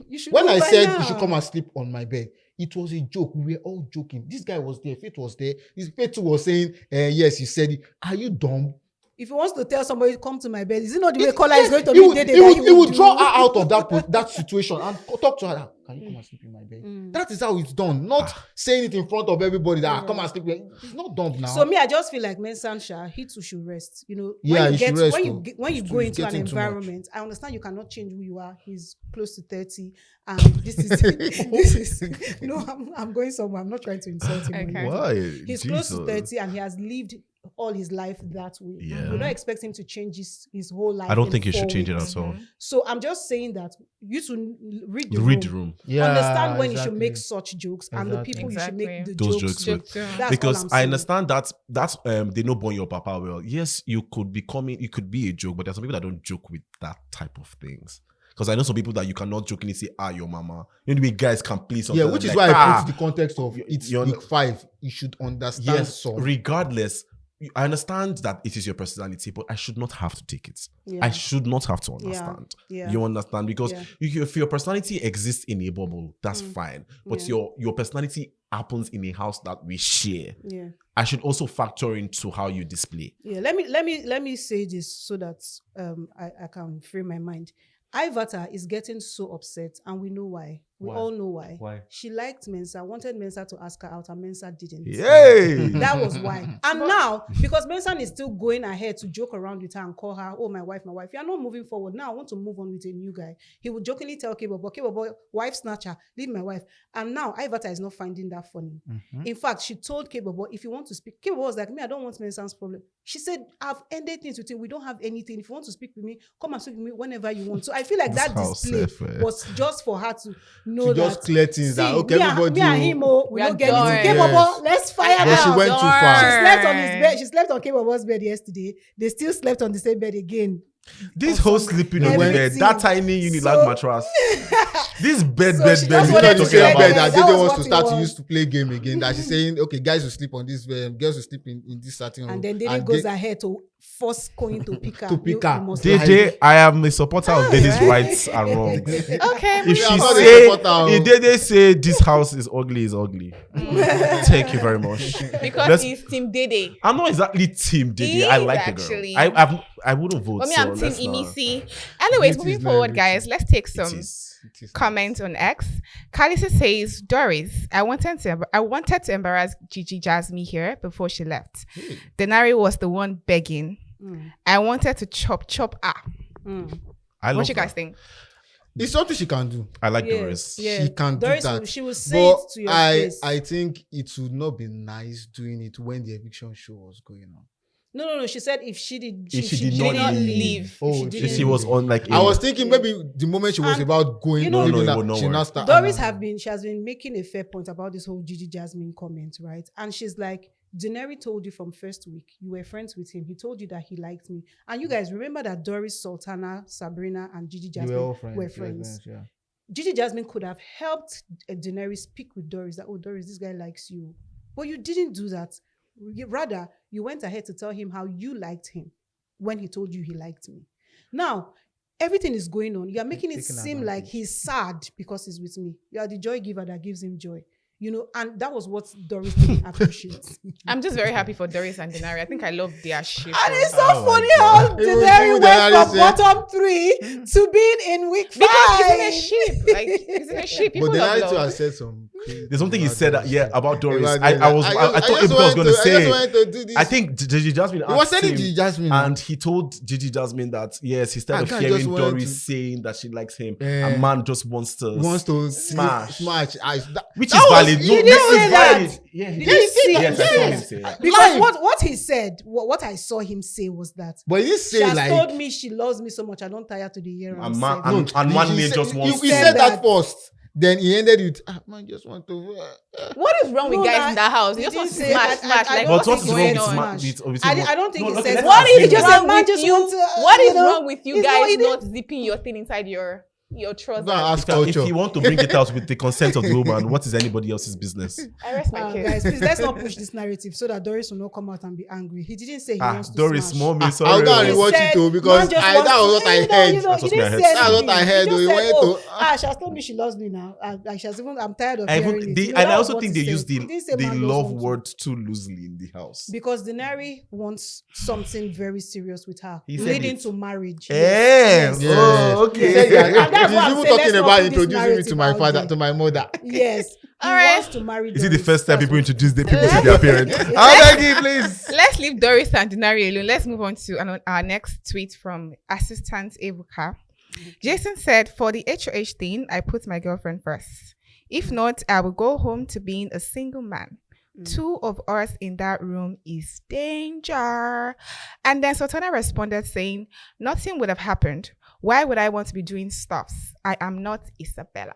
You should When know I by said now. you should come and sleep on my bed, it was a joke. We were all joking. This guy was there. Faith was there. Faith was saying, yes, you said it. Are you dumb? If he wants to tell somebody, come to my bed, is it not the way Kola Yes, is going to he be would- dated? he that would, he would do? draw her out of that situation and talk to her. Can you come and sleep in my bed? That is how it's done. Not saying it in front of everybody that come and sleep. It's not done now. So me, I just feel like Mensan Shah, he too should rest. You know, Yeah, when he you should get rest when too. you when you He's go into an getting too much. environment, I understand you cannot change who you are. He's close to 30, and this is no, I'm going somewhere. I'm not trying to insult him. or Okay. anything. Why? He's close to Jesus. 30 and he has lived all his life that way. Yeah. We don't expect him to change his whole life. I don't in think you 4 should change it weeks. at all. So I'm just saying that you should read the Read the room. room. Yeah, Understand when you should exactly. make such jokes and the people you should make the Exactly. Those jokes. jokes with. with. That's Because all I'm I saying. understand that's they know born your papa well. Yes, you could be coming, it could be a joke, but there's some people that don't joke with that type of things. Because I know some people that you cannot jokingly say, your mama. You know the way guys can please something. Yeah, which is like, why I put the context of it's you're- week 5. You should understand yes, some. regardless, I understand that it is your personality, but I should not have to take it. Yeah. I should not have to understand. Yeah. You understand? Because Yeah. if your personality exists in a bubble, that's fine. But Yeah. your personality happens in a house that we share. Yeah. I should also factor into how you display. Yeah, let me say this so that I can frame my mind. Ivata is getting so upset, and we know why. We Why? all know why. Why? She liked Mensa, wanted Mensa to ask her out, and Mensa didn't. Yay! That was why. And now, because Mensa is still going ahead to joke around with her and call her, my wife, you are not moving forward. Now I want to move on with a new guy. He would jokingly tell K-Bobo, wife snatcher, leave my wife. And now Ivata is not finding that funny. In fact, she told K-Bobo, if you want to speak, K-Bobo was like, me, I don't want Mensa's problem. She said, I've ended things with him. We don't have anything. If you want to speak with me, come and speak with me whenever you want. So I feel like This that house display self, was just for her to know To that. just clear things that, okay, me and everybody. me and him, we We don't are get done. anything. K-Bobo, Yes. let's fire But now. she went too She far. slept on his bed. She slept on K-Bobo's bed yesterday. They still slept on the same bed again This whole sleeping on the bed, Everything. that tiny unilag So- mattress. This bed, So bed, she bed. just we wanted keep to talking say bed about. that that was Dede wants what to it start to was. use to play game again. That she's saying, okay, guys will sleep on this girls will sleep in this certain room. And then Dede goes ahead to force Coin to pick her. To pick You her. must Dede, I am a supporter of Dede's right. rights and wrongs. Okay. If Yeah, she I'm not a say, supporter. if Dede say this house is ugly. Thank you very much. Because Let's- he's Team Dede. I'm not exactly team Dede. He I is like actually. the girl. I wouldn't vote. For me, so I'm Team let's not- Imisi. Anyways, It moving is forward, not guys, let's take some It is. comment on X. Kalisa says, Doris, I wanted to embarrass Gigi Jasmine here before she left. Denari was the one begging. I wanted to chop her. I love What you guys that. think? It's something she can do. I like Yeah, Doris. yeah. She can do Doris that. Will, she will say But it to your face. I think it would not be nice doing it when the eviction show was going on. No. She said if she did, If she did did not not leave. leave. Oh, If she didn't She was leave. on like. I a- was thinking maybe the moment she was And, about going, you know- No, leaving it that, would not she work. now start. Doris she has been making a fair point about this whole Gigi Jasmine comment, right? And she's like, Denari told you from first week, you were friends with him. He told you that he liked me. And you guys remember that Doris, Sultana, Sabrina, and Gigi They Jasmine were all friends. were they were friends. Yeah. Gigi Jasmine could have helped Denari speak with Doris that, oh, Doris, this guy likes you. But you didn't do that. Rather, you went ahead to tell him how you liked him when he told you he liked me. Now, everything is going on. You are making it Taking seem like advantage. he's sad because he's with me. You are the joy giver that gives him joy. You know, and that was what Doris didn't appreciate. I'm just very happy for Doris and Denari. I think I love their shit. And it's so Oh my funny God. how Even Denari went Denari from said- bottom 3 to being in week 5. Because he's in a ship. Like, he's in a ship. People But the love narrative love. has said some. There's something he said that, about Doris. About I Doris. thought just Ebuka was going to I just say. wanted to do this. I think Gigi Jasmine he was asked telling him, Gigi Jasmine, and he told Gigi Jasmine that yes, he started I just hearing wanted Doris to- saying that she likes him. Eh. A man just wants to smash. which That is was- valid. he No, didn't this say is that. valid. Yeah, he Did did. you see Yes, I that? saw him say that. Because Live. what he said, what I saw him say was that But he didn't she say has like. told me she loves me so much, I don't tire to the year. And man- I'm and- sad. one he man said- just wants he to- said that that. first. Then he ended with, man just want to. What is wrong with No, guys like, in that house? he You just want to didn't say- smash. I Like, don't But what what is is think wrong going with on? smart? I don't think he says let's What assume is just that. a wrong man with just you? want to, What you is know, wrong with you it's guys not- he not zipping your thing inside your trousers? Go and ask If culture. you want to bring it out with the consent of the woman, what is anybody else's business? I rest my case. Guys, please let's not push this narrative so that Doris will not come out and be angry. He didn't say he wants to Doris, smash. mommy, I'll sorry. go and He rewatch said, it too because man just that wants was to- what I you know, heard. you know, That's he what didn't I say heard. That's what anything. I heard, He though. just He said, went oh, to- she has told me she loves me now. Like she has even, I'm tired of I hearing even, it. they, You know, and I that was also what think he they said. use He didn't say the man does love want to. word too loosely in the house. Because Denari wants something very serious with her, He said leading it. to marriage. Yes. Yes. Oh, He okay. said that. And that's He's why I'm even saying, let's talking not about put this introducing me to narrative my out father, there. to my mother. Yes. He All right. wants to marry Is it the Doris. first time That's people what- introduce the people to their parents? I'll beg you, please. Let's leave Doris and Denari alone. Let's move on to our next tweet from Assistant Ebuka. Jason said, for the HOH thing, I put my girlfriend first. If not, I will go home to being a single man. 2 of us in that room is danger. And then Sultana responded saying, nothing would have happened. Why would I want to be doing stuffs? I am not Isabella.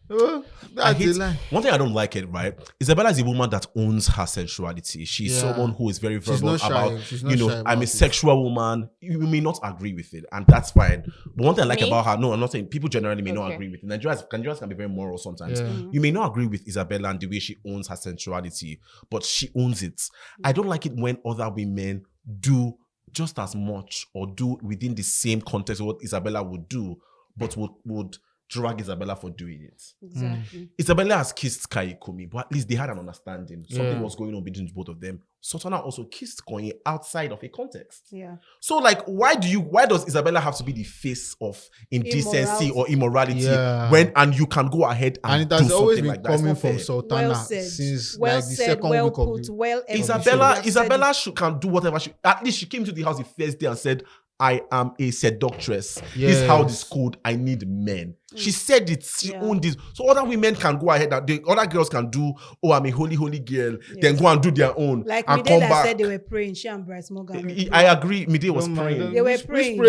Oh, I that's a hate, lie. one thing I don't like it, right? Isabella is a woman that owns her sensuality. She's Yeah. someone who is very She's verbal not shy. about, She's not you know, shy I'm about a it. sexual woman. You may not agree with it, and that's fine. But one thing I like Me? about her, no, I'm not saying people generally may not Okay. agree with it. Nigerians can be very moral sometimes. Yeah. You may not agree with Isabella and the way she owns her sensuality, but she owns it. I don't like it when other women do just as much or do within the same context of what Isabella would do, but would drag Isabella for doing it. Exactly. Isabella has kissed Kai Kumi, but at least they had an understanding. Something Yeah. was going on between both of them. Sultana also kissed Kanye outside of a context. Yeah. So, like, why does Isabella have to be the face of indecency or immorality Yeah. and you can go ahead and, And it has do always something been like that? It's coming not from fair. Sultana Well said. since Well like the said. second Well week of put. the Well Isabella executed. can do whatever at least she came to the house the first day and said, I am a seductress. This Yes. is how this code. I need men. She said it. She Yeah. owned this. So other women can go ahead. The other girls can do, oh, I'm a holy girl. Then go and do their own. Like and Midela come back. said, they were praying. She and Bryce Morgan. were praying. I agree. Mide was praying. They were Which praying.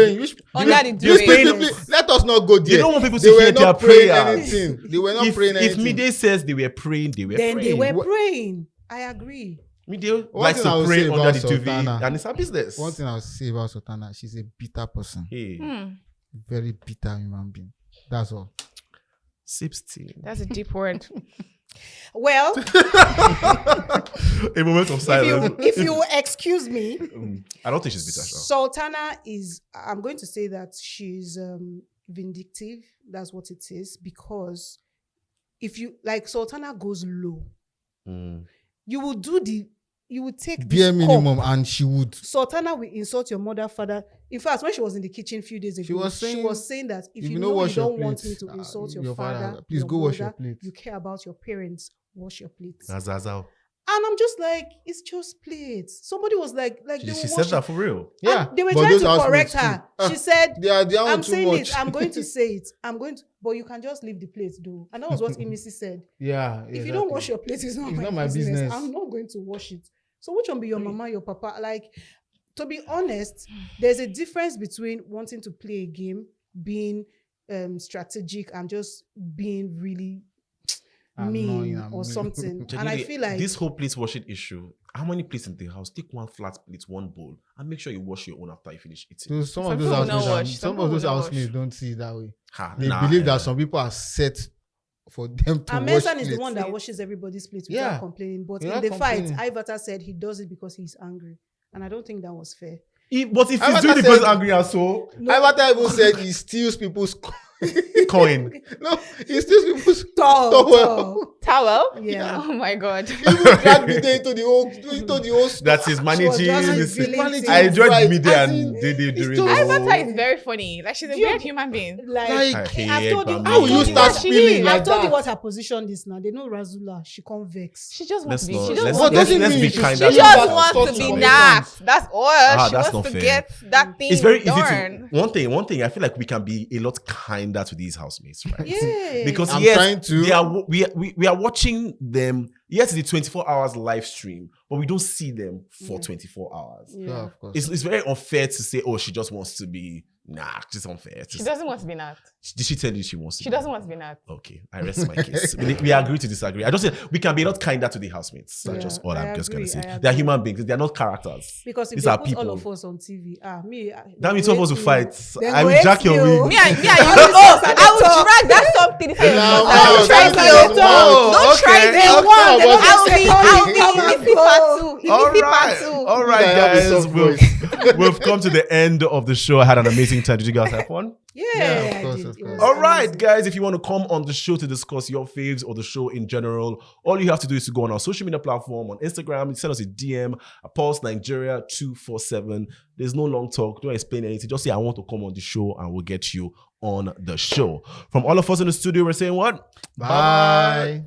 Under the which duvet. praying- Let us not go there. You don't want people to They hear were their not praying prayers. anything. They were not If praying anything. Mide says they were praying, they were Then they praying. were praying. I agree. Me deal One likes thing I to would pray say under about the TV, Sultana- and it's her business. One thing I'll say about Sultana, she's a bitter person. Hey, Very bitter human being. That's all. sips tea. That's a deep word. Well, A moment of silence. if you excuse me, I don't think she's bitter. Sure. Sultana is, I'm going to say that she's vindictive. That's what it is. Because if you, like, Sultana goes low, you will take Bare this minimum, cup. and she would. Sultana will insult your mother, father. In fact, when she was in the kitchen a few days ago, She was saying, that if "If you you no know you wash your don't want me plate, to insult your your father, father, please your go wash your mother, plate." you care about your parents, wash your plates. Azazao. And I'm just like, it's just plates. Somebody was like they She will said wash that it. for real. Yeah, They were but trying those to correct housemates her. too. She said, They are I'm too saying much. it. I'm going to say it. But you can just leave the plate, though. And that was what Emisi said. Yeah. If you don't wash your plate, it's not my business. I'm not going to wash it. So which one be your mama, your papa? Like, to be honest, there's a difference between wanting to play a game, being strategic, and just being really mean or something. And I feel like this whole plate washing issue. How many plates in the house? Take one flat plate, one bowl, and make sure you wash your own after you finish eating. Some Some of those people will not housemates, wash. Some some of those people will not housemates wash. don't see it that way. Ha, They nah, believe that eh. some people are set for them to and wash Mensan is the plates. one that washes everybody's plates without Yeah. complaining. But Without in the fight, complaining. Ivata said he does it because he's angry. And I don't think that was fair. But if I he's was doing it said- because angry and so Ivata even said he steals people's coin. No, he steals people's Tall. towel. Towel? Yeah. Oh my God. He even dragged me there into the whole That is managing. just this- revealing I enjoyed Right, media as and in, they during just- the Ivata is very funny. Like, she's a weird human being. Like, Like, I've told you. how will you start She spilling is. like I've told you that? what her position is now. They know Razula. She can't vex. She just wants Let's to be. not. She Let's, just What wants does it let's mean? be She kind. She That's just what wants stop to be to napped. That's all. She that's wants not to fair. get that thing It's very easy done. to one thing. I feel like we can be a lot kinder to these housemates, right? Yeah. Because I'm yes, trying to. they are, we are watching them. Yes, it's a 24 hours live stream, but we don't see them for 24 hours. Yeah. Yeah, of course. It's very unfair to say, oh, she just wants to be. Nah, it's unfair. She doesn't want to be napped. Did she tell you she wants to? She be? doesn't want to be napped. Okay, I rest my case. We agree to disagree. I just say we can be a lot kinder to the housemates. That's just all I'm just gonna say. They're human beings. They're not characters. Because if These they are put people. all of us on TV, me. That means two of us will fight. Then I go will hate jack your you. wig. Me and you. Oh, I will drag that something. Now, Don't try now, it. now, Don't try okay, it. okay. I'll be part two. All Easy part right, two. all right, Yeah, I have a guys. soft We've come to the end of the show. I had an amazing time. Did you guys have fun? Yeah, Yeah, of I course, did. of It course. was All right, amazing. guys, if you want to come on the show to discuss your faves or the show in general, all you have to do is to go on our social media platform on Instagram, send us a DM, Pulse Nigeria 247. There's no long talk. Don't explain anything. Just say, I want to come on the show, and we'll get you on the show. From all of us in the studio, we're saying what? Bye.